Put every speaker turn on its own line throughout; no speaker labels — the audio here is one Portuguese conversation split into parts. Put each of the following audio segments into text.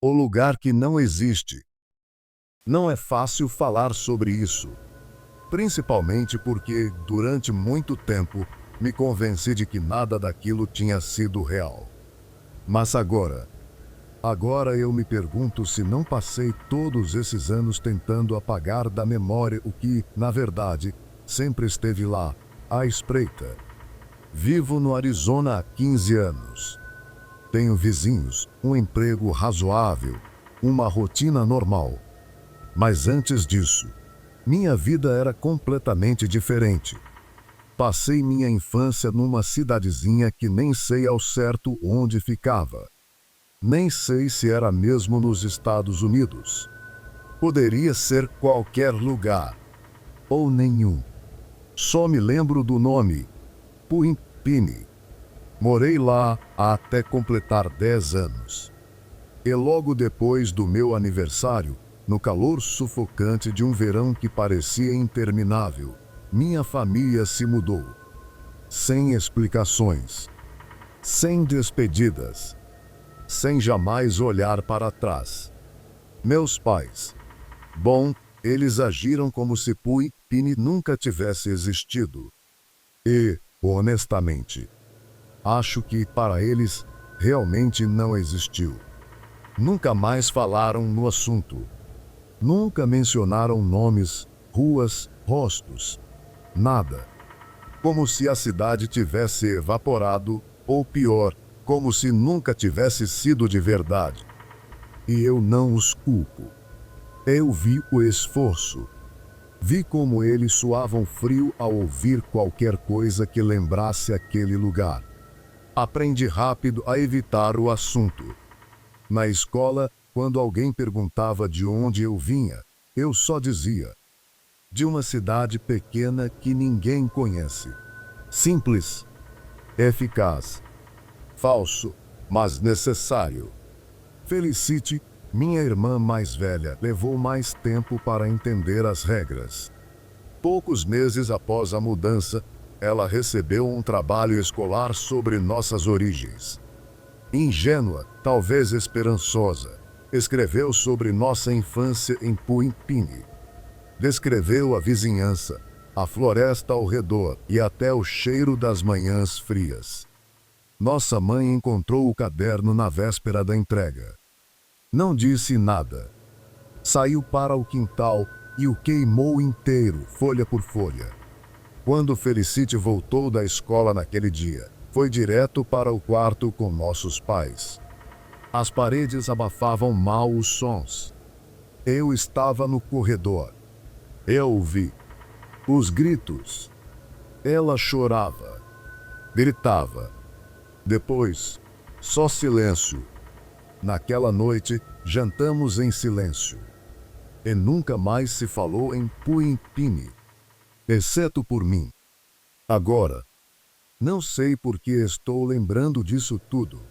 O lugar que não existe. Não é fácil falar sobre isso, principalmente porque, durante muito tempo, me convenci de que nada daquilo tinha sido real. Mas agora eu me pergunto se não passei todos esses anos tentando apagar da memória o que, na verdade, sempre esteve lá, à espreita. Vivo no Arizona há 15 anos. Tenho vizinhos, um emprego razoável, uma rotina normal. Mas antes disso, minha vida era completamente diferente. Passei minha infância numa cidadezinha que nem sei ao certo onde ficava. Nem sei se era mesmo nos Estados Unidos. Poderia ser qualquer lugar, ou nenhum. Só me lembro do nome, Puimpini. Morei lá até completar 10 anos. E logo depois do meu aniversário, no calor sufocante de um verão que parecia interminável, minha família se mudou. Sem explicações, sem despedidas, sem jamais olhar para trás. Meus pais, bom, eles agiram como se Puimpini nunca tivesse existido. E, honestamente, acho que para eles realmente não existiu. Nunca mais falaram no assunto. Nunca mencionaram nomes, ruas, rostos. Nada. Como se a cidade tivesse evaporado, ou pior, como se nunca tivesse sido de verdade. E eu não os culpo. Eu vi o esforço. Vi como eles suavam frio ao ouvir qualquer coisa que lembrasse aquele lugar. Aprendi rápido a evitar o assunto. Na escola, quando alguém perguntava de onde eu vinha, eu só dizia: de uma cidade pequena que ninguém conhece. Simples, eficaz, falso, mas necessário. Felicity, minha irmã mais velha, levou mais tempo para entender as regras. Poucos meses após a mudança, ela recebeu um trabalho escolar sobre nossas origens. Ingênua, talvez esperançosa, escreveu sobre nossa infância em Puimpini. Descreveu a vizinhança, a floresta ao redor e até o cheiro das manhãs frias. Nossa mãe encontrou o caderno na véspera da entrega. Não disse nada. Saiu para o quintal e o queimou inteiro, folha por folha. Quando Felicity voltou da escola naquele dia, foi direto para o quarto com nossos pais. As paredes abafavam mal os sons. Eu estava no corredor. Eu ouvi os gritos. Ela chorava, gritava. Depois, só silêncio. Naquela noite, jantamos em silêncio. E nunca mais se falou em Puimpini, exceto por mim. Agora, não sei por que estou lembrando disso tudo.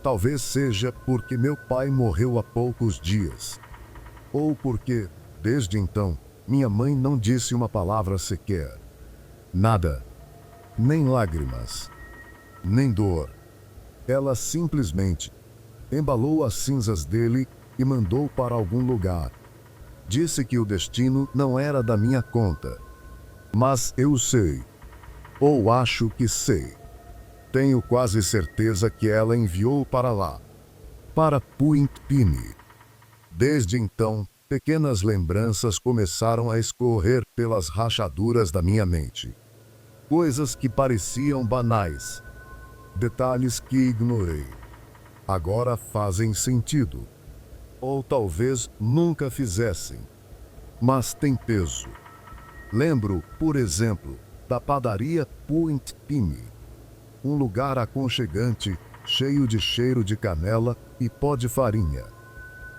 Talvez seja porque meu pai morreu há poucos dias. Ou porque, desde então, minha mãe não disse uma palavra sequer. Nada. Nem lágrimas. Nem dor. Ela simplesmente embalou as cinzas dele e mandou para algum lugar. Disse que o destino não era da minha conta. Mas eu sei. Ou acho que sei. Tenho quase certeza que ela enviou para lá. Para Puimpini. Desde então, pequenas lembranças começaram a escorrer pelas rachaduras da minha mente. Coisas que pareciam banais. Detalhes que ignorei. Agora fazem sentido. Ou talvez nunca fizessem. Mas tem peso. Lembro, por exemplo, da padaria Puimpini. Um lugar aconchegante, cheio de cheiro de canela e pó de farinha.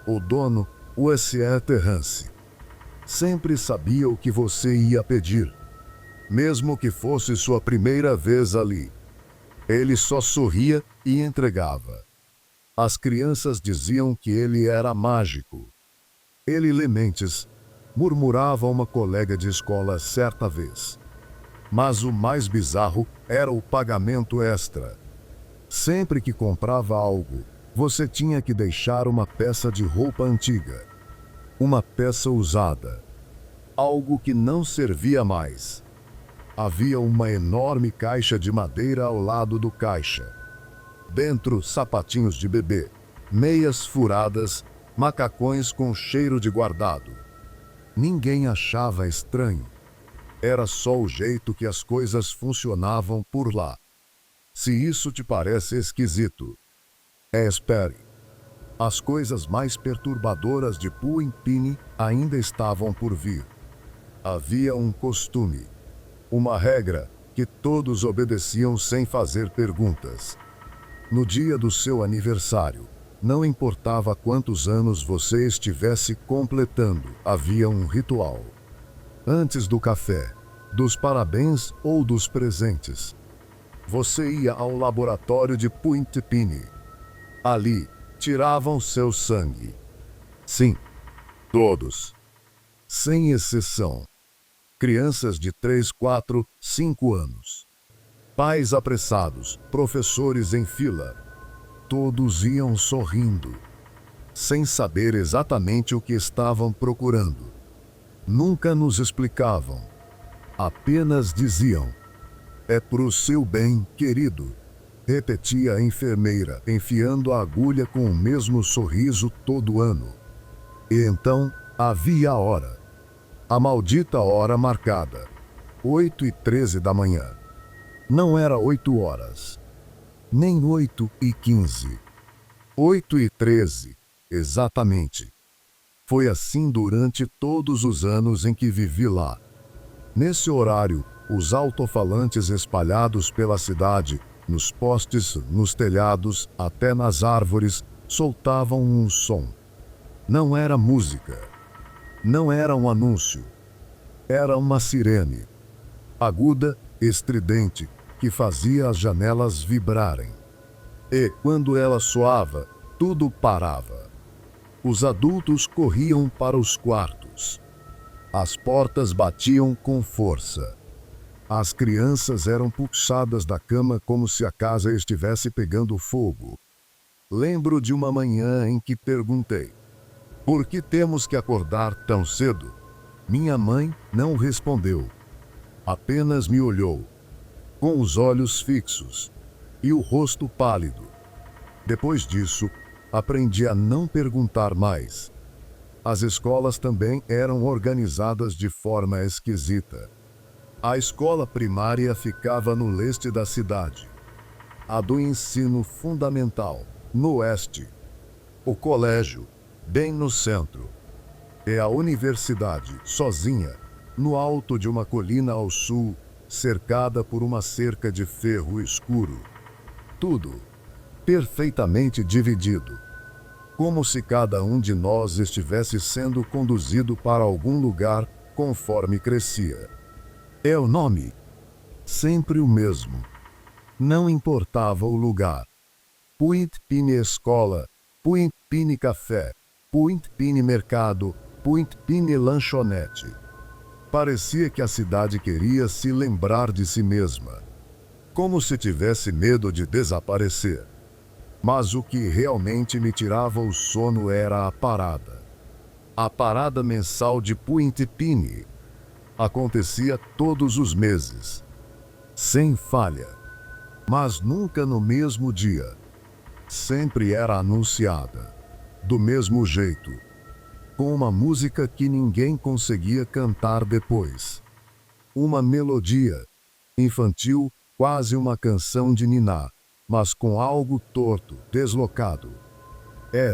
O dono, o S.E. Terrance, sempre sabia o que você ia pedir. Mesmo que fosse sua primeira vez ali. Ele só sorria e entregava. As crianças diziam que ele era mágico. Ele lê mentes, murmurava uma colega de escola certa vez. Mas o mais bizarro era o pagamento extra. Sempre que comprava algo, Você tinha que deixar uma peça de roupa antiga, uma peça usada, algo que não servia mais. Havia uma enorme caixa de madeira ao lado do caixa. Dentro, sapatinhos de bebê, meias furadas, macacões com cheiro de guardado. Ninguém achava estranho. Era só o jeito que as coisas funcionavam por lá. Se isso te parece esquisito, espere. As coisas mais perturbadoras de Puenpine ainda estavam por vir. Havia um costume, uma regra que todos obedeciam sem fazer perguntas. No dia do seu aniversário, não importava quantos anos você estivesse completando, havia um ritual. Antes do café, dos parabéns ou dos presentes, você ia ao laboratório de Puenpine. Ali, tiravam seu sangue. Sim, todos. Sem exceção. Crianças de 3, 4, 5 anos. Pais apressados, professores em fila. Todos iam sorrindo, sem saber exatamente o que estavam procurando. Nunca nos explicavam. Apenas diziam: "É pro seu bem, querido", repetia a enfermeira, enfiando a agulha com o mesmo sorriso todo ano. E então havia a hora. A maldita hora marcada. 8h13 da manhã. Não era 8 horas. Nem 8h15. 8h13, exatamente. Foi assim durante todos os anos em que vivi lá. Nesse horário, os alto-falantes espalhados pela cidade, nos postes, nos telhados, até nas árvores, soltavam um som. Não era música. Não era um anúncio. Era uma sirene. Aguda, estridente, que fazia as janelas vibrarem. E, quando ela soava, tudo parava. Os adultos corriam para os quartos. As portas batiam com força. As crianças eram puxadas da cama como se a casa estivesse pegando fogo. Lembro de uma manhã em que perguntei: "Por que temos que acordar tão cedo?" Minha mãe não respondeu. Apenas me olhou, com os olhos fixos e o rosto pálido. Depois disso, aprendi a não perguntar mais. As escolas também eram organizadas de forma esquisita. A escola primária ficava no leste da cidade. A do ensino fundamental, no oeste. O colégio, bem no centro. E a universidade, sozinha, no alto de uma colina ao sul, cercada por uma cerca de ferro escuro. Tudo perfeitamente dividido. Como se cada um de nós estivesse sendo conduzido para algum lugar conforme crescia. É o nome. Sempre o mesmo. Não importava o lugar. Puenpine Escola, Puenpine Café, Puenpine Mercado, Puenpine Lanchonete. Parecia que a cidade queria se lembrar de si mesma. Como se tivesse medo de desaparecer. Mas o que realmente me tirava o sono era a parada. A parada mensal de Puenpine. Acontecia todos os meses. Sem falha. Mas nunca no mesmo dia. Sempre era anunciada. Do mesmo jeito. Com uma música que ninguém conseguia cantar depois. Uma melodia. Infantil, quase uma canção de niná, mas com algo torto, deslocado.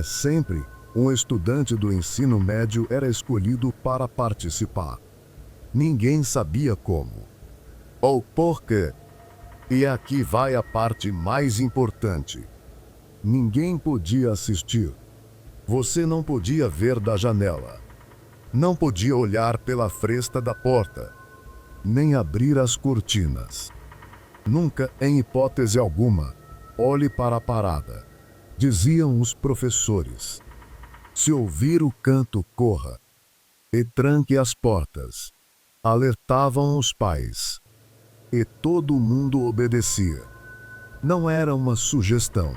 Sempre, um estudante do ensino médio era escolhido para participar. Ninguém sabia como. Ou por quê. E aqui vai a parte mais importante. Ninguém podia assistir. Você não podia ver da janela. Não podia olhar pela fresta da porta. Nem abrir as cortinas. Nunca, em hipótese alguma, olhe para a parada. Diziam os professores. Se ouvir o canto, corra. E tranque as portas. Alertavam os pais. E todo mundo obedecia. Não era uma sugestão.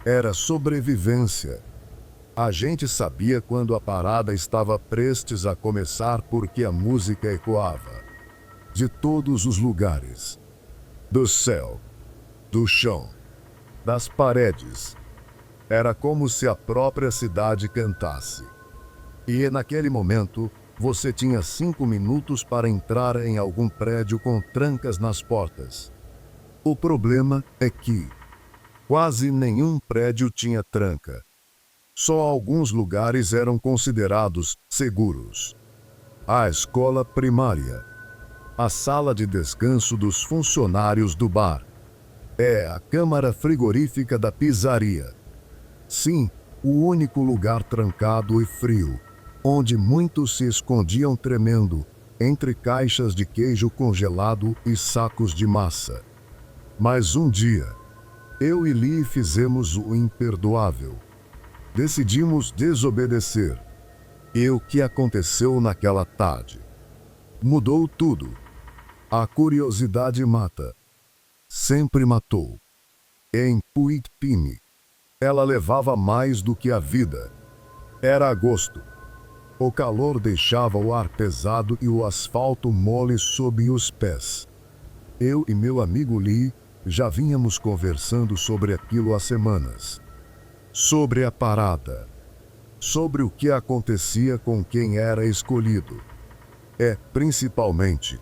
Era sobrevivência. A gente sabia quando a parada estava prestes a começar porque a música ecoava. De todos os lugares. Do céu. Do chão. Das paredes. Era como se a própria cidade cantasse. E naquele momento, você tinha 5 minutos para entrar em algum prédio com trancas nas portas. O problema é que quase nenhum prédio tinha tranca. Só alguns lugares eram considerados seguros. A escola primária. A sala de descanso dos funcionários do bar. A câmara frigorífica da pizzaria. Sim, o único lugar trancado e frio, onde muitos se escondiam tremendo entre caixas de queijo congelado e sacos de massa. Mas um dia, eu e Lee fizemos o imperdoável. Decidimos desobedecer. E o que aconteceu naquela tarde? Mudou tudo. A curiosidade mata. Sempre matou. Em Puitpini, ela levava mais do que a vida. Era agosto. O calor deixava o ar pesado e o asfalto mole sob os pés. Eu e meu amigo Lee já vínhamos conversando sobre aquilo há semanas. Sobre a parada. Sobre o que acontecia com quem era escolhido. Principalmente,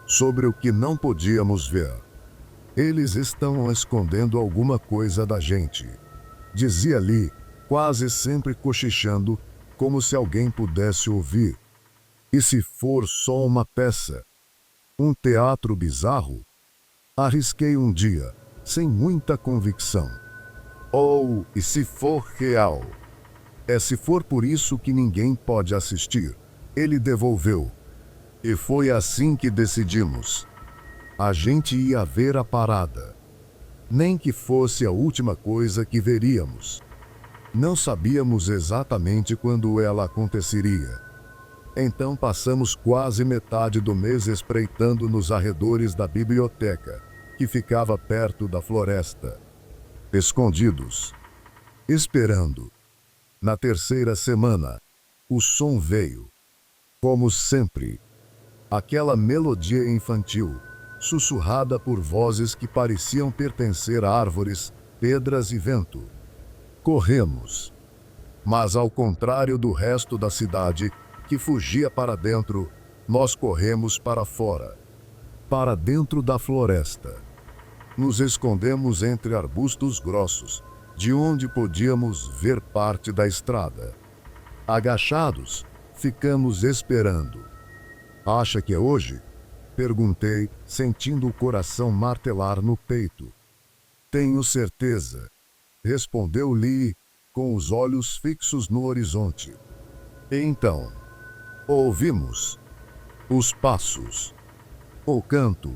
sobre o que não podíamos ver. Eles estão escondendo alguma coisa da gente, dizia Lee, quase sempre cochichando, como se alguém pudesse ouvir. E se for só uma peça? Um teatro bizarro? Arrisquei um dia, sem muita convicção. E se for real? Se for por isso que ninguém pode assistir, ele devolveu. E foi assim que decidimos. A gente ia ver a parada. Nem que fosse a última coisa que veríamos. Não sabíamos exatamente quando ela aconteceria. Então passamos quase metade do mês espreitando nos arredores da biblioteca, que ficava perto da floresta. Escondidos. Esperando. Na terceira semana, o som veio. Como sempre. Aquela melodia infantil, sussurrada por vozes que pareciam pertencer a árvores, pedras e vento. Corremos. Mas ao contrário do resto da cidade, que fugia para dentro, nós corremos para fora. Para dentro da floresta. Nos escondemos entre arbustos grossos, de onde podíamos ver parte da estrada. Agachados, ficamos esperando. Acha que é hoje? Perguntei, sentindo o coração martelar no peito. Tenho certeza, respondeu Lee, com os olhos fixos no horizonte. E então, ouvimos os passos, o canto,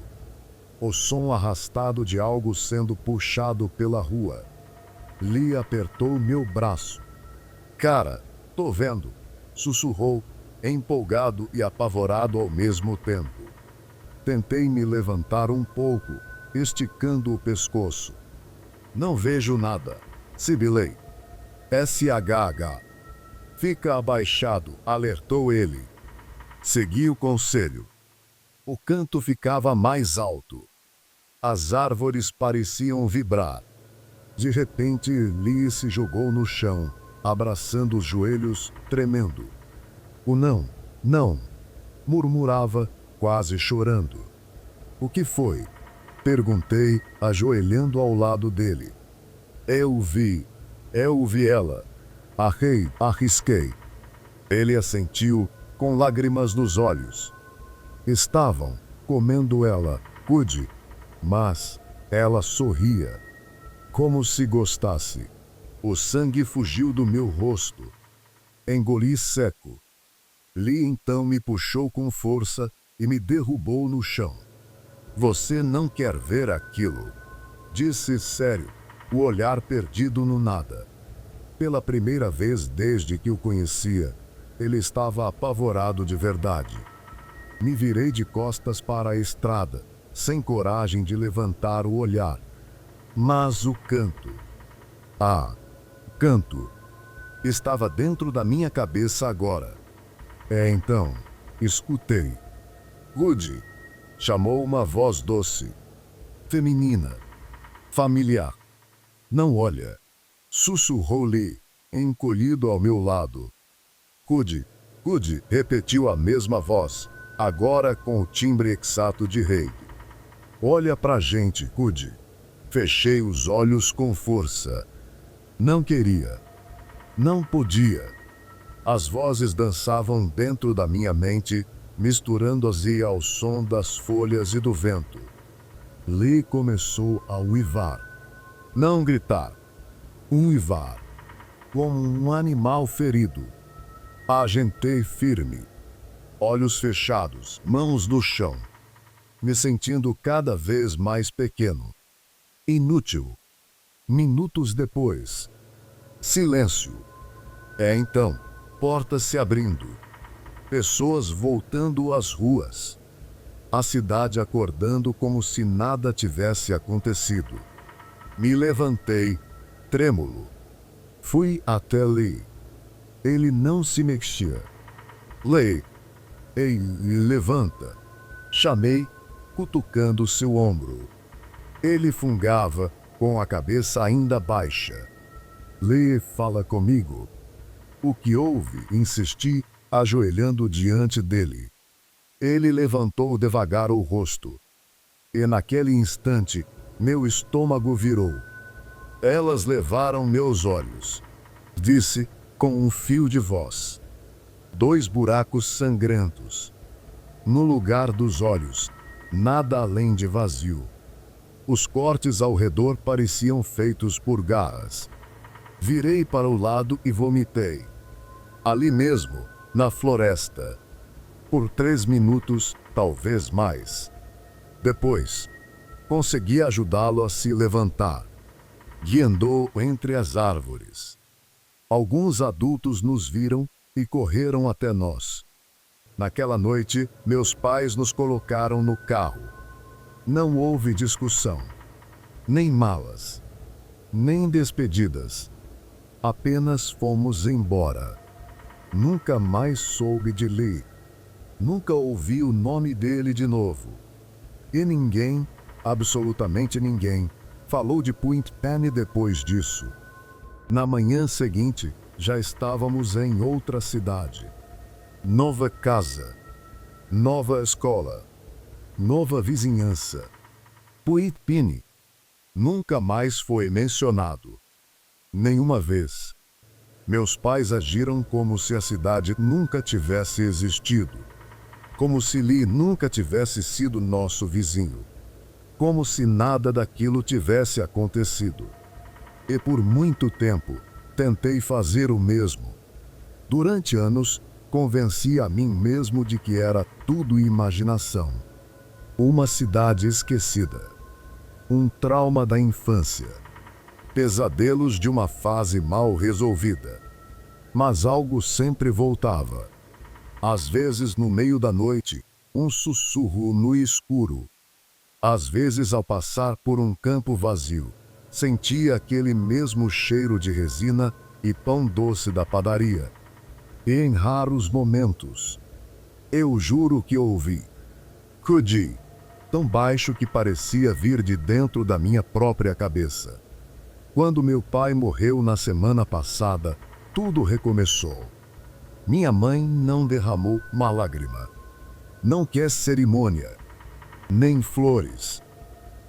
o som arrastado de algo sendo puxado pela rua. Lee apertou meu braço. Cara, tô vendo, sussurrou, empolgado e apavorado ao mesmo tempo. Tentei me levantar um pouco, esticando o pescoço. Não vejo nada, sibilei. SHH. Fica abaixado, alertou ele. Segui o conselho. O canto ficava mais alto. As árvores pareciam vibrar. De repente, Lee se jogou no chão, abraçando os joelhos, tremendo. O não, murmurava, quase chorando. O que foi? Perguntei, ajoelhando ao lado dele. Eu vi ela. Arrisquei. Ele assentiu, com lágrimas nos olhos. Estavam comendo ela, pude, mas ela sorria. Como se gostasse. O sangue fugiu do meu rosto. Engoli seco. Lee então me puxou com força e me derrubou no chão. Você não quer ver aquilo? Disse sério, o olhar perdido no nada. Pela primeira vez desde que o conhecia, ele estava apavorado de verdade. Me virei de costas para a estrada, sem coragem de levantar o olhar. Mas o canto. Ah, canto. Estava dentro da minha cabeça agora. Então, escutei. Rude, chamou uma voz doce, feminina, familiar. Não olha, sussurrou Lee, encolhido ao meu lado. Rude, Rude, repetiu a mesma voz, agora com o timbre exato de rei. Olha pra gente, Rude. Fechei os olhos com força. Não queria. Não podia. As vozes dançavam dentro da minha mente, misturando-se ao som das folhas e do vento. Lee começou a uivar. Não gritar. Uivar. Como um animal ferido. Agentei firme. Olhos fechados, mãos no chão. Me sentindo cada vez mais pequeno. Inútil. Minutos depois. Silêncio. Então, portas se abrindo. Pessoas voltando às ruas. A cidade acordando como se nada tivesse acontecido. Me levantei, trêmulo. Fui até Lee. Ele não se mexia. Lee, ei, levanta. Chamei, cutucando seu ombro. Ele fungava, com a cabeça ainda baixa. Lee, fala comigo. O que houve? Insisti, ajoelhando diante dele. Ele levantou devagar o rosto. E naquele instante, meu estômago virou. Elas levaram meus olhos. Disse, com um fio de voz. 2 buracos sangrentos. No lugar dos olhos, nada além de vazio. Os cortes ao redor pareciam feitos por garras. Virei para o lado e vomitei. Ali mesmo, na floresta. Por 3 minutos, talvez mais. Depois, consegui ajudá-lo a se levantar. Guiandou entre as árvores. Alguns adultos nos viram e correram até nós. Naquela noite, meus pais nos colocaram no carro. Não houve discussão, nem malas, nem despedidas. Apenas fomos embora. Nunca mais soube de Lee. Nunca ouvi o nome dele de novo. E ninguém, absolutamente ninguém, falou de Point Penny depois disso. Na manhã seguinte, já estávamos em outra cidade. Nova casa, nova escola, nova vizinhança. Point Penny nunca mais foi mencionado. Nenhuma vez. Meus pais agiram como se a cidade nunca tivesse existido. Como se Lee nunca tivesse sido nosso vizinho. Como se nada daquilo tivesse acontecido. E por muito tempo, tentei fazer o mesmo. Durante anos, convenci a mim mesmo de que era tudo imaginação. Uma cidade esquecida. Um trauma da infância. Pesadelos de uma fase mal resolvida. Mas algo sempre voltava. Às vezes no meio da noite, um sussurro no escuro. Às vezes ao passar por um campo vazio, sentia aquele mesmo cheiro de resina e pão doce da padaria. E em raros momentos, eu juro que ouvi. Rudy, tão baixo que parecia vir de dentro da minha própria cabeça. Quando meu pai morreu na semana passada, tudo recomeçou. Minha mãe não derramou uma lágrima. Não quer cerimônia, nem flores.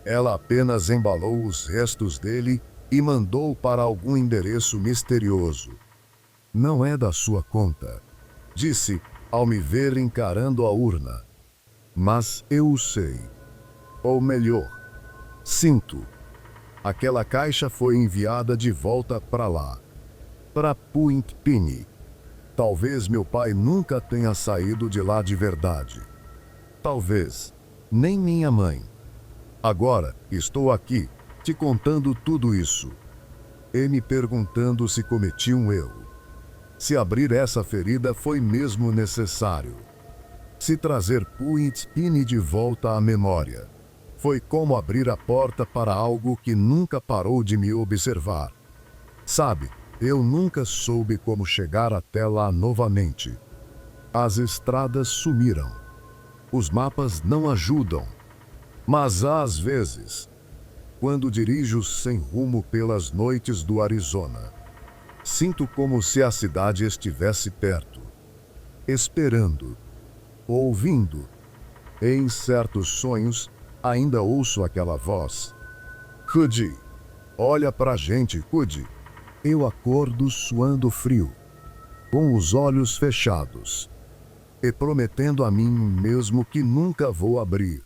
Ela apenas embalou os restos dele e mandou para algum endereço misterioso. Não é da sua conta, disse, ao me ver encarando a urna. Mas eu o sei. Ou melhor, sinto. Aquela caixa foi enviada de volta para lá, para Point Penny. Talvez meu pai nunca tenha saído de lá de verdade. Talvez, nem minha mãe. Agora, estou aqui, te contando tudo isso. E me perguntando se cometi um erro. Se abrir essa ferida foi mesmo necessário. Se trazer Point Penny de volta à memória. Foi como abrir a porta para algo que nunca parou de me observar. Sabe, eu nunca soube como chegar até lá novamente. As estradas sumiram. Os mapas não ajudam. Mas às vezes, quando dirijo sem rumo pelas noites do Arizona, sinto como se a cidade estivesse perto, esperando, ouvindo. Em certos sonhos, ainda ouço aquela voz. Cudi, olha pra gente, Cudi. Eu acordo suando frio, com os olhos fechados, e prometendo a mim mesmo que nunca vou abrir.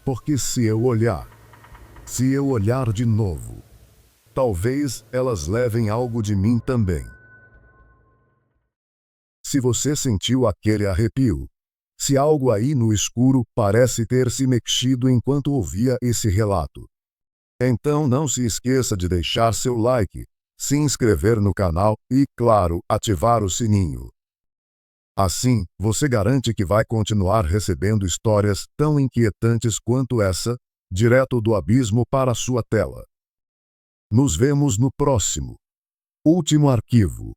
Porque se eu olhar de novo, talvez elas levem algo de mim também. Se você sentiu aquele arrepio, se algo aí no escuro parece ter se mexido enquanto ouvia esse relato, então não se esqueça de deixar seu like, se inscrever no canal e, claro, ativar o sininho. Assim, você garante que vai continuar recebendo histórias tão inquietantes quanto essa, direto do abismo para a sua tela. Nos vemos no próximo. Último arquivo.